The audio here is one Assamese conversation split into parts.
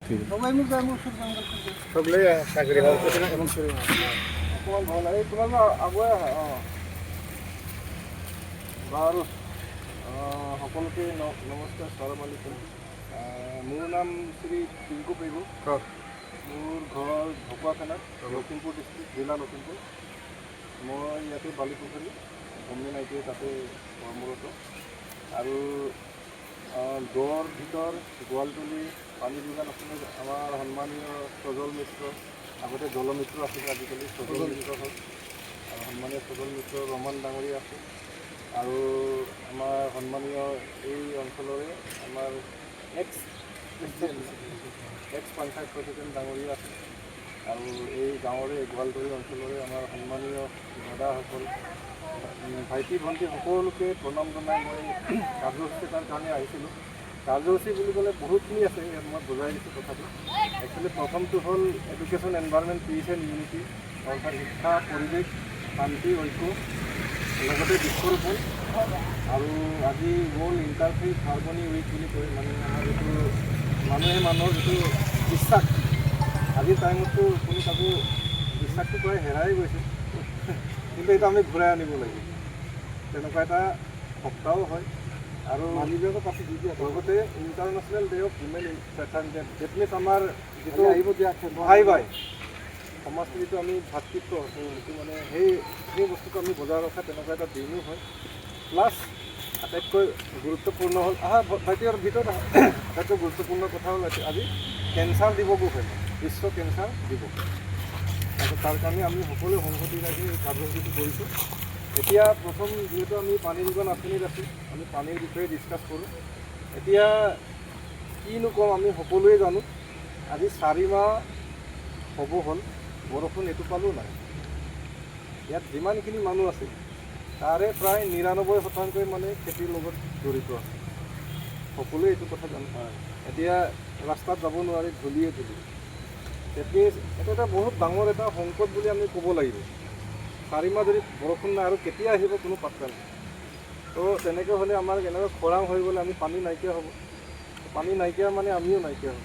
সবাই মিলে যায় মোৰ ওচৰত জংঘল সকলোৱে চাকৰি হওক অকণমান ভাল লাগে তোমালোকে আগুৱাই আহা বাৰু সকলোকে নমস্কাৰ ছালাম আলাইকুম মোৰ নাম শ্ৰী টিংকু পেগু মোৰ ঘৰ ঢকুৱাখানাত লখিমপুৰ ডিষ্ট্ৰিক্ট জিলা লখিমপুৰ মই ইয়াতে Balipukhuri government I T I তাতে কৰ্মৰত আৰু গড় ভিতৰ গোৱালতলী পানী যোগান আঁচনি আমাৰ সন্মানীয় সজল মিশ্ৰ আগতে জলমিত্ৰ আছিলে আজিকালি সজল মিত্ৰ হ'ল আৰু সন্মানীয় সজল মিত্ৰ ৰমান ডাঙৰীয়া আছে আৰু আমাৰ সন্মানীয় এই অঞ্চলৰে আমাৰ এক্স পঞ্চায়ত প্ৰেচিডেণ্ট ডাঙৰীয়া আছে আৰু এই গাঁৱৰে গোৱালতলী অঞ্চলৰে আমাৰ সন্মানীয় দাদাসকল ভাইটি ভণ্টি সকলোকে প্ৰণাম জনাই মই কাৰ্যসূচী এটাৰ কাৰণে আহিছিলোঁ কাৰ্যসূচী বুলি ক'লে বহুতখিনি আছে ইয়াত মই বুজাই দিছোঁ কথাটো একচুৱেলি প্ৰথমটো হ'ল education environment peace and unity অৰ্থাৎ শিক্ষা পৰিৱেশ শান্তি ঐক্য লগতে বৃক্ষৰোপণ আৰু আজি ৱৰ্ল্ড ইণ্টাৰফেইথ হাৰমনি উইক বুলি কয় মানে আমাৰ যিটো মানুহে মানুহৰ যিটো বিশ্বাস আজিৰ টাইমততো কোনো কাকো বিশ্বাসটো প্ৰায় হেৰাই গৈছে কিন্তু এইটো আমি ঘূৰাই আনিব লাগিব তেনেকুৱা এটা সপ্তাহো হয় আৰু লগতে international day of human fraternity that means আমাৰ যিটো আহিব দিয়া ভাই ভাই সমাজটো যিটো আমি ভাতৃত্ব সেইটো মানে সেই বস্তুটো আমি বজাই ৰখা তেনেকুৱা এটা দিনো হয় প্লাছ আটাইতকৈ গুৰুত্বপূৰ্ণ হ'ল ভাইটিৰ ভিতৰত আটাইতকৈ গুৰুত্বপূৰ্ণ কথা হ'ল আজি কেঞ্চাৰ দিৱসো হয় বিশ্ব কেঞ্চাৰ দিৱস আৰু তাৰ কাৰণে আমি সকলোৱে সংহতি ৰাখি এই কাৰ্যসূচীটো কৰিছোঁ এতিয়া প্ৰথম যিহেতু আমি পানী যোগান আঁচনিত আছোঁ আমি পানীৰ বিষয়ে ডিছকাছ কৰোঁ এতিয়া কিনো কম আমি সকলোৱে জানো আজি 4 মাহ হ'ব হ'ল বৰষুণ এটোপালো নাই ইয়াত যিমানখিনি মানুহ আছে তাৰে প্ৰায় 99% মানে খেতিৰ লগত জড়িত আছে সকলোৱে এইটো কথা জানো এতিয়া ৰাস্তাত যাব নোৱাৰি ধূলিয়ে ধূলি এইটো এটা বহুত ডাঙৰ এটা সংকট বুলি আমি ক'ব লাগিব 4 মাহ যদি বৰষুণ নাই আৰু কেতিয়া আহিব কোনো পাত্তা নাই তো তেনেকৈ হ'লে আমাৰ কেনেকৈ খৰাং হৈ গ'লে আমি পানী নাইকিয়া হ'ব পানী নাইকিয়া মানে আমিও নাইকিয়া হ'ব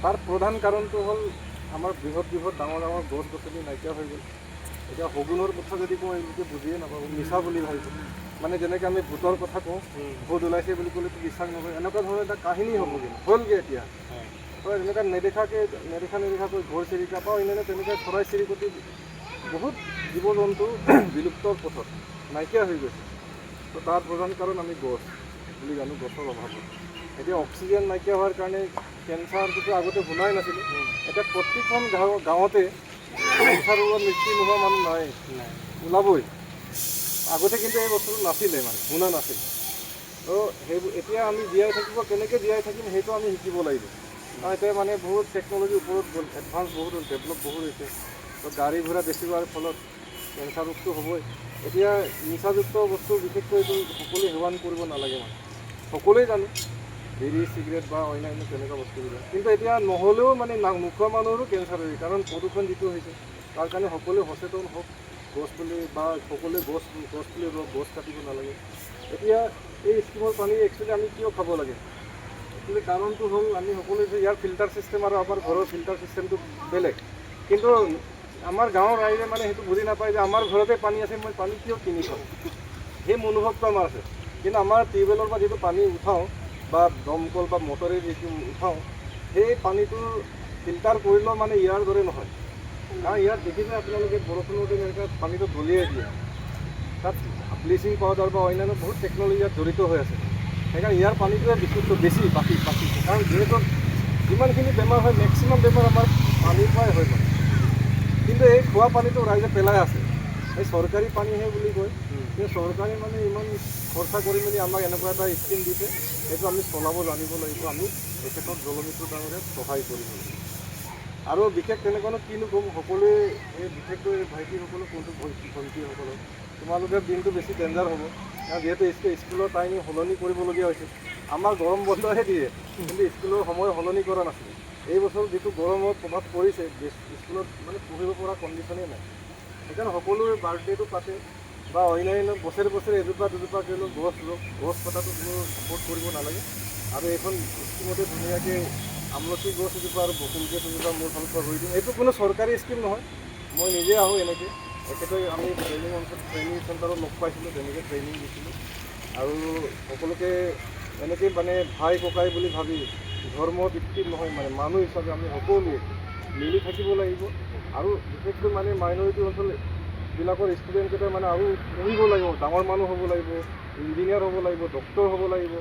তাৰ প্ৰধান কাৰণটো হ'ল আমাৰ বৃহৎ ডাঙৰ গছ গছনি নাইকিয়া হৈ গ'ল এতিয়া শগুনৰ কথা যদি কওঁ এইবিলাকে বুজিয়ে নাপাব মিছা বুলি ভাবিব মানে যেনেকৈ আমি ভূতৰ কথা কওঁ ভূত ওলাইছে বুলি ক'লেতো বিশ্বাস নকৰে এনেকুৱা ধৰণৰ এটা কাহিনী হ'ব কিন্তু হ'লগৈ এতিয়া তো এনেকুৱা নেদেখাকৈ ঘৰ চিৰিকা পাওঁ অন্যান্য তেনেকৈ চৰাই চিৰিকটি বহুত জীৱ জন্তু বিলুপ্তৰ পথত নাইকিয়া হৈ গৈছে তো তাৰ প্ৰধান কাৰণ আমি গছ বুলি জানো গছৰ অভাৱত এতিয়া অক্সিজেন নাইকিয়া হোৱাৰ কাৰণে কেঞ্চাৰটোতো আগতে শুনাই নাছিলোঁ এতিয়া প্ৰতিখন গাঁৱতে কেঞ্চাৰ ৰোগত মৃত্যু নোহোৱা মানুহ নাই ওলাবই আগতে কিন্তু এই বস্তুটো নাছিলে মানে শুনা নাছিল তো সেইবোৰ এতিয়া আমি জীয়াই থাকিব কেনেকৈ জীয়াই থাকিম সেইটো আমি শিকিব লাগিব কাৰণ এতিয়া মানে বহুত টেকন'লজিৰ ওপৰত গ'ল এডভান্স বহুত হ'ল ডেভেলপ বহুত হৈছে তো গাড়ী ঘোঁৰা বেছি হোৱাৰ ফলত কেঞ্চাৰ ৰোগটো হ'বই এতিয়া নিচাযুক্ত বস্তু বিশেষকৈ এইটো সকলোৱে সেৱন কৰিব নালাগে মানে সকলোৱে জানো বিড়ি চিগাৰেট বা অন্যান্য তেনেকুৱা বস্তুবিলাক কিন্তু এতিয়া নহ'লেও মানে নোখোৱা মানুহৰো কেঞ্চাৰ হৈছে কাৰণ প্ৰদূষণ যিটো হৈছে তাৰ কাৰণে সকলোৱে সচেতন হওক গছ পুলি বা সকলোৱে গছ পুলি ৰুৱক গছ কাটিব নালাগে এতিয়া এই স্কিমৰ পানী একচুৱেলি আমি কিয় খাব লাগে একচুৱেলি কাৰণটো হ'ল আমি সকলোৱে যে ইয়াৰ ফিল্টাৰ চিষ্টেম আৰু আমাৰ ঘৰৰ ফিল্টাৰ চিষ্টেমটো বেলেগ কিন্তু আমাৰ গাঁৱৰ ৰাইজে মানে সেইটো বুজি নাপায় যে আমাৰ ঘৰতে পানী আছে মই পানী কিয় কিনি খাওঁ সেই মনোভাৱটো আমাৰ আছে কিন্তু আমাৰ টিউবৱেলৰ পৰা যিটো পানী উঠাওঁ বা দমকল বা মটৰে যিটো উঠাওঁ সেই পানীটো ফিল্টাৰ কৰিলেও মানে ইয়াৰ দৰে নহয় কাৰণ ইয়াত দেখিছে আপোনালোকে বৰষুণৰ দিন এনেকৈ পানীটো দলিয়াই দিয়ে তাত ব্লিচিং পাউডাৰ বা অন্যান্য বহুত টেকন'লজি ইয়াত জড়িত হৈ আছে সেইকাৰণে ইয়াৰ পানীটোৱে বিশুদ্ধ বেছি বাকী কাৰণ যিহেতু যিমানখিনি বেমাৰ হয় মেক্সিমাম বেমাৰ আমাৰ পানীৰ পৰাই হয় মানে কিন্তু এই খোৱা পানীটো ৰাইজে পেলাই আছে এই চৰকাৰী পানীহে বুলি কয় কিন্তু চৰকাৰী মানে ইমান খৰচা কৰি মেলি আমাক এনেকুৱা এটা স্কিম দিছে সেইটো আমি চলাব জানিব লাগিব আমি তেখেতক জলমিত্ৰ ডাঙৰে সহায় কৰিব লাগিব আৰু বিশেষ তেনেকুৱানো কিনো ক'ম সকলোৱে এই বিশেষকৈ ভাইটিসকলক কোনটো ভণ্টিসকলক তোমালোকৰ দিনটো বেছি ডেঞ্জাৰ হ'ব কাৰণ যিহেতু স্কুলৰ টাইমিং সলনি কৰিবলগীয়া হৈছে আমাৰ গৰম বন্ধহে দিয়ে কিন্তু স্কুলৰ সময় সলনি কৰা নাছিলে এই বছৰ যিটো গৰমৰ প্ৰভাৱ পৰিছে স্কুলত মানে পঢ়িব পৰা কণ্ডিশ্যনেই নাই সেইকাৰণে সকলোৰে বাৰ্থডেটো পাতে বা অন্যান্য বছৰে এজোপা দুজোপা কিলো গছ ৰোগ গছ কটাটো কোনো ছাপোৰ্ট কৰিব নালাগে আৰু এইখন স্কিমতে ধুনীয়াকৈ আমলখি গছ এজোপা আৰু বকুল গছ এজোপা মোৰ ফালৰ পৰা ৰুই দিম। এইটো কোনো চৰকাৰী স্কিম নহয়, মই নিজে আহোঁ এনেকৈ। একেবাৰে আমি ট্ৰেইনিং চেণ্টাৰত লগ পাইছিলোঁ, তেনেকৈ ট্ৰেইনিং দিছিলোঁ। আৰু সকলোকে এনেকৈ মানে ভাই ককাই বুলি ভাবি ধৰ্ম ভিত্তিত নহয়, মানে মানুহ হিচাপে আমি সকলোৱে মিলি থাকিব লাগিব। আৰু বিশেষকৈ মানে মাইনৰিটি অঞ্চলবিলাকৰ ষ্টুডেণ্টকেইটা মানে আৰু পঢ়িব লাগিব, ডাঙৰ মানুহ হ'ব লাগিব, ইঞ্জিনিয়াৰ হ'ব লাগিব, ডক্টৰ হ'ব লাগিব,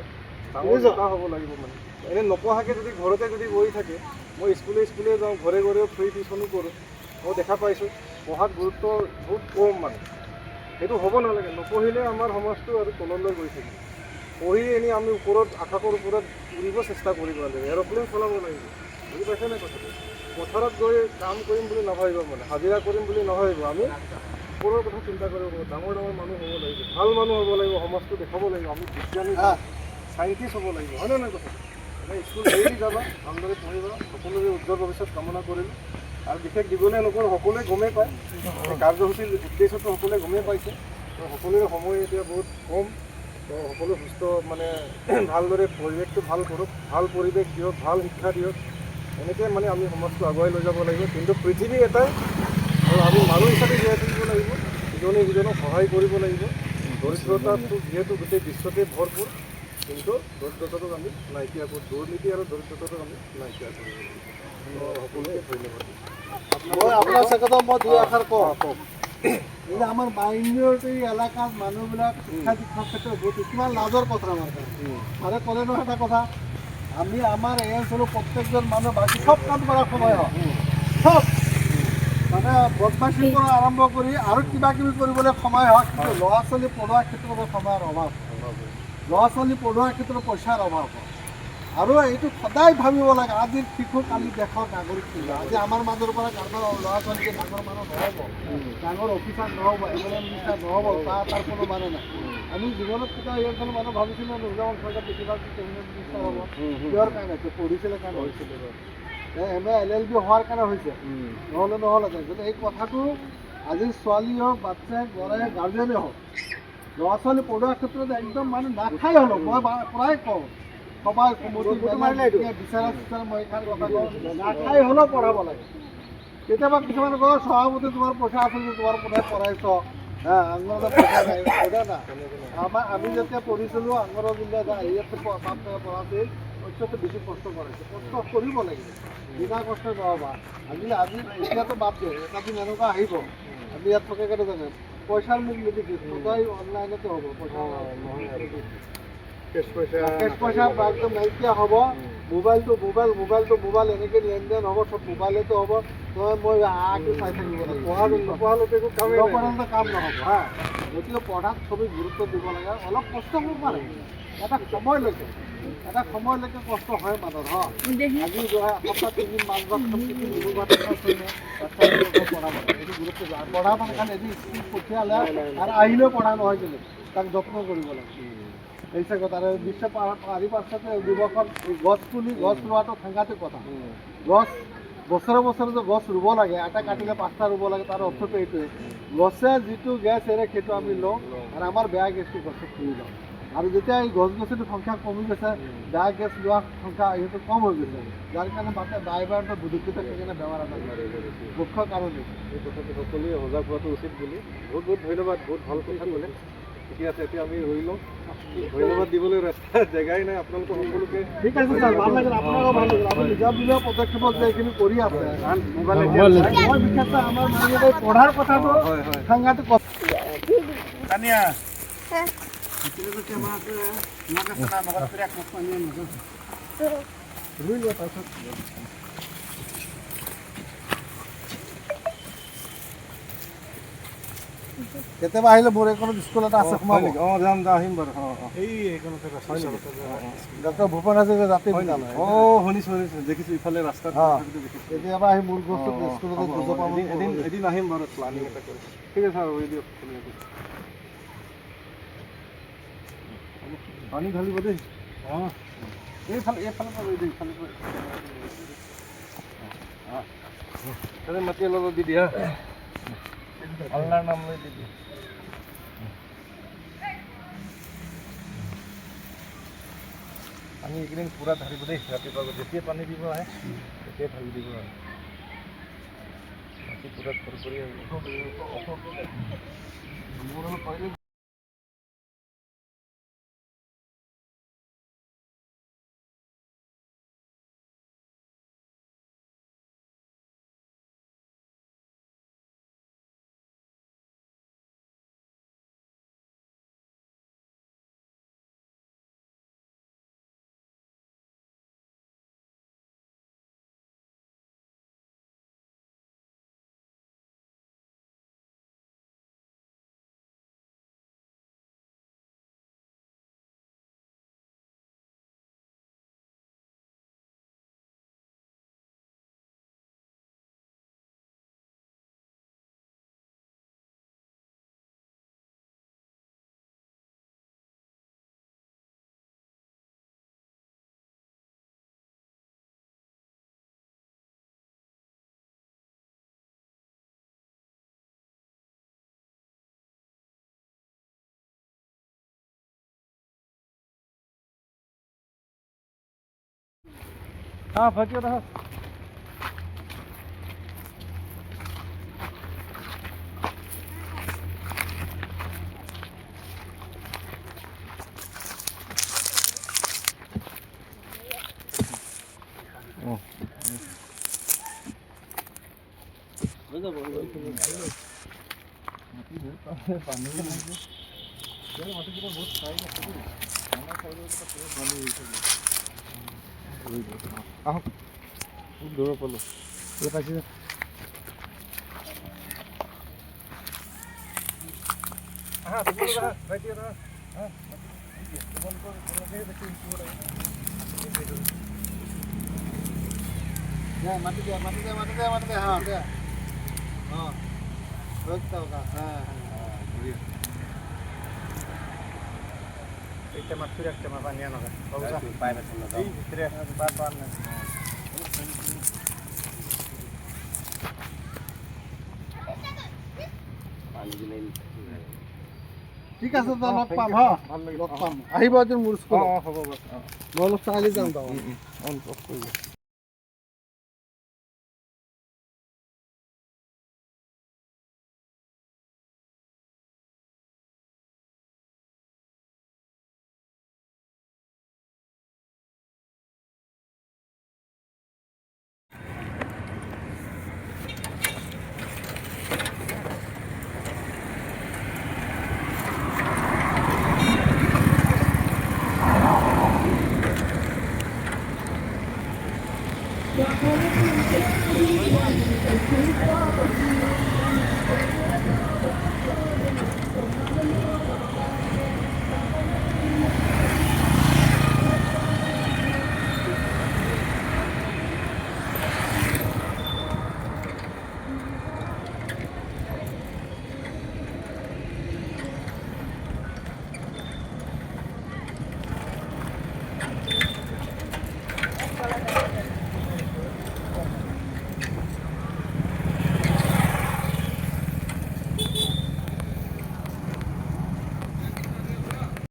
ডাঙৰ নেতা হ'ব লাগিব। মানে এনেই নপঢ়াকৈ যদি ঘৰতে যদি বহি থাকে, মই স্কুলে যাওঁ, ঘৰে ঘৰেও ফ্ৰী টিউশ্যনো কৰোঁ, মই দেখা পাইছোঁ পঢ়াত গুৰুত্ব বহুত কম। মানে সেইটো হ'ব নালাগে। নপঢ়িলে আমাৰ সমাজটো আৰু তললৈ গৈ থাকিব। পঢ়ি এনেই আমি ওপৰত আকাশৰ ওপৰত উৰিব চেষ্টা কৰিব লাগিব, এৰ'প্লেন চলাব লাগিব। বুজি পাইছে নাই কথাটো? পথাৰত গৈ কাম কৰিম বুলি নাভাবিব, মানে হাজিৰা কৰিম বুলি নাভাবিব। আমি ওপৰৰ কথা চিন্তা কৰিব লাগিব, ডাঙৰ মানুহ হ'ব লাগিব, ভাল মানুহ হ'ব লাগিব, সমাজটো দেখাব লাগিব। আমি বিজ্ঞানী চাইণ্টিষ্ট হ'ব লাগিব, হয়নে নাই কথাটো? এনে স্কুল এৰি যাবা, ভালদৰে পঢ়িবা, সকলোৰে উজ্জ্বল ভৱিষ্যত কামনা কৰিলোঁ। আৰু বিশেষ দীঘলীয়া নকৰোঁ, সকলোৱে গমেই পায়, কাৰ্যসূচীৰ উদ্দেশ্যটো সকলোৱে গমেই পাইছে। তো সকলোৰে সময় এতিয়া বহুত কম, তো সকলো সুস্থ মানে ভালদৰে পৰিৱেশটো ভাল কৰক, ভাল পৰিৱেশ দিয়ক, ভাল শিক্ষা দিয়ক। এনেকৈ মানে আমি সমাজটো আগুৱাই লৈ যাব লাগিব। কিন্তু পৃথিৱী এটাই, আৰু আমি মানুহ হিচাপে জীয়াই থাকিব লাগিব, ইজনে সিজনক সহায় কৰিব লাগিব। দৰিদ্ৰতাটো যিহেতু গোটেই বিশ্বতে ভৰপূৰ, কিন্তু দৰিদ্ৰতাটোক আমি নাইকিয়া কৰোঁ, দুৰ্নীতি আৰু দৰিদ্ৰতাটোক আমি নাইকিয়া কৰিব লাগিব। সকলোকে ধন্যবাদ। মই আপোনাৰ চেকত মই দুই আষাৰ কওঁ। এতিয়া আমাৰ মাইনৰিটি এলেকাত মানুহবিলাক শিক্ষা দীক্ষাৰ ক্ষেত্ৰত বহুত কিমান লাজৰ কথা আমাৰ কাৰণে। আৰু ক'লে নহয় এটা কথা, আমি আমাৰ এই অঞ্চলৰ প্ৰত্যেকজন মানুহ বাকী চব কাম কৰাৰ সময় হয়, চব মানে বদমাচীৰ পৰা আৰম্ভ কৰি আৰু কিবা কিবি কৰিবলৈ সময় হয়, কিন্তু ল'ৰা ছোৱালী পঢ়োৱাৰ ক্ষেত্ৰত সময়ৰ অভাৱ, ল'ৰা ছোৱালী পঢ়োৱাৰ ক্ষেত্ৰত পইচাৰ অভাৱ হয়। আৰু এইটো সদায় ভাবিব লাগে, আজিৰ শিশু কালি দেশৰ নাগৰিক ছিল। আজি আমাৰ মাজৰ পৰা ডাঙৰ ল'ৰা ছোৱালীকে ডাঙৰ মানুহ নহ'ব, ডাঙৰ অফিচাৰ নহ'ব, এমএলএ মিনিষ্টাৰ নহ'ব, তাৰ কোনো মানে নাই। আমি জীৱনত কেতিয়াও এই অঞ্চলৰ মানুহ ভাবিছিলোঁ নুৰুজান চৰকাৰ বেছিভাগ কেবিনেট মিনিষ্টাৰ হ'ব, কিহৰ কাৰণে পঢ়িছিলে কাৰণে হৈছিলে, MA LLB হোৱাৰ কাৰণে হৈছে, নহ'লে নহ'লে। কিন্তু এই কথাটো আজি ছোৱালী হওক, বাচ্চাই ল'ৰাই গাৰ্জেনে হওক, ল'ৰা ছোৱালী পঢ়োৱাৰ ক্ষেত্ৰত একদম মানে নাখাই হ'লেও, মই প্ৰায় কওঁ সবাই বিচাৰা চিচাৰা মই খান কথা কওঁ, নাখাই হ'লেও পঢ়াব লাগে। কেতিয়াবা কিছুমানে কয় সভাপতি তোমাৰ পইচা আছে যে তোমাৰ পঢ়াইছ, আংগনত পইচা নাই, পঢ়া না। আমি যেতিয়া পঢ়িছিলোঁ আংগনৰ জিলাত ইয়াতে পঢ়াছিল, পইচাটো বেছি কষ্ট কৰাইছে, কষ্ট কৰিব লাগিব, বিনা কষ্ট নহ'বা। আজি এতিয়াতো বাদ দিয়ে, এটা দিন এনেকুৱা আহিব, আমি ইয়াত থকা কেনে জানে পইচাৰ মোক নিদিবি, সদায় অনলাইনতে হ'ব, পইচা কেছ পইচা একদম নাইকিয়া হ'ব। মোবাইল এনেকৈ লেনদেন হ'ব, চব মোবাইলতে হ'ব। তই মই আগে চাই থাকিব লাগিব, নপঢ়ালেতো একো কাম নহ'ব হা। গতিকে পঢ়াত চবেই গুৰুত্ব দিব লাগে, অলপ কষ্ট কৰিব পাৰে, এটা সময়লৈকে কষ্ট হয় মানুহৰ হ। আজি সপ্তাহ 3 দিন 5 বাৰ পঢ়াব এইটো গুৰুত্ব দিয়ে। পঢ়া মানে খালি এদিন স্কুল পঠিয়ালে আৰু আহিলেও পঢ়া নহয়, কিন্তু তাক যত্ন কৰিব লাগে। এই কথা আৰু বিশ্ব পাৰিপাৰ্শ্বিক দিৱসত গছ ৰোৱাটো সাংঘাতিক কথা। বছৰে যে গছ ৰুব লাগে, এটা কাটিলে 5টা ৰুব লাগে, তাৰ অৰ্থটো এইটোৱে, গছে যিটো গেছ এৰে সেইটো আমি লওঁ, আৰু আমাৰ বেয়া গেছটো গছে ফুৰি লওঁ। আৰু যেতিয়া এই গছ গছনিৰ সংখ্যা কমি গৈছে, বেয়া গেছ লোৱা সংখ্যা সেইটো কম হৈ গৈছে, যাৰ কাৰণে মানুহে ড্ৰাইভাৰটো বুদ্ধিত সেইকাৰণে বেমাৰ আজাৰ মুখ্য কাৰণ এই কথাটো সকলোৱে সজাগ হোৱাটো উচিত বুলি। বহুত ধন্যবাদ, বহুত ভাল কথা ক'লে। ঠিকে আছে, এতিয়া আমি ৰৈ লওঁ, ধন্যবাদ দিবলৈ ৰাস্তা জেগাই নাই আপোনালোকৰ সকলোকে। ঠিক আছে ছাৰ, ভাল লাগিল, আপোনালোকৰ ভাল লাগিল। আপুনি নিজৰ পদক্ষেপত যে এইখিনি কৰি আছে, মই বিশেষকৈ আমাৰ মানুহে পঢ়াৰ কথাটো সাংঘাতিক কথা। ৰুই লোৱা তাৰপিছত কেতিয়াবা আহিলে মোৰ এইখনত স্কুল এটা আছে, সোমাব নেকি? যাম আহিম বাৰু। ডক্টৰ ভূপেন হাজৰিকা জাতীয় বিদ্যালয়। শুনিছোঁ, দেখিছোঁ ইফালে ৰাস্তাত। কেতিয়াবা আহি মোৰ বস্তু স্কুলতে বুজাব পাব। এদিন আহিম বাৰু, প্লানিং এটা কৰি। ঠিক আছে ছাৰ, ৰৈ দিয়ক। পানী ঢালিব দেই। এইফালৰ পৰা ৰৈ দিওঁ, ইফালৰ পৰা মাটি অলপ দি দিয়া, আল্লাৰ নাম লৈ দি দিয়া। পানী এইকেইদিন পূৰা ঢালিব দেই, ৰাতিপুৱা যেতিয়া পানী দিব আহে তেতিয়াই ঢালি দিব আৰু মাটি পূৰা ভৰ কৰি মোৰ পাৰিলে ভাগ্য দেখা পানী মাটিকেইটা বহুত চাই আছে আমাৰ চাইডৰ পানী আহক বহুত দূৰৰ পালোঁ পাইছে মাটি দে হ্যাঁ দে হ্যাঁ রোজটা হোক হ্যাঁ একটা মাছ ফিরে একটা মাছ আনিয়া নগা পায় না এই ভিতরে পার না পানি দিলে ঠিক আছে তো লগ পাম হ্যাঁ লগ পাম আহিব এদিন মোৰ স্কুল হ'ব মই অলপ চালি যাম তো অন অফ কৰিব Thank you.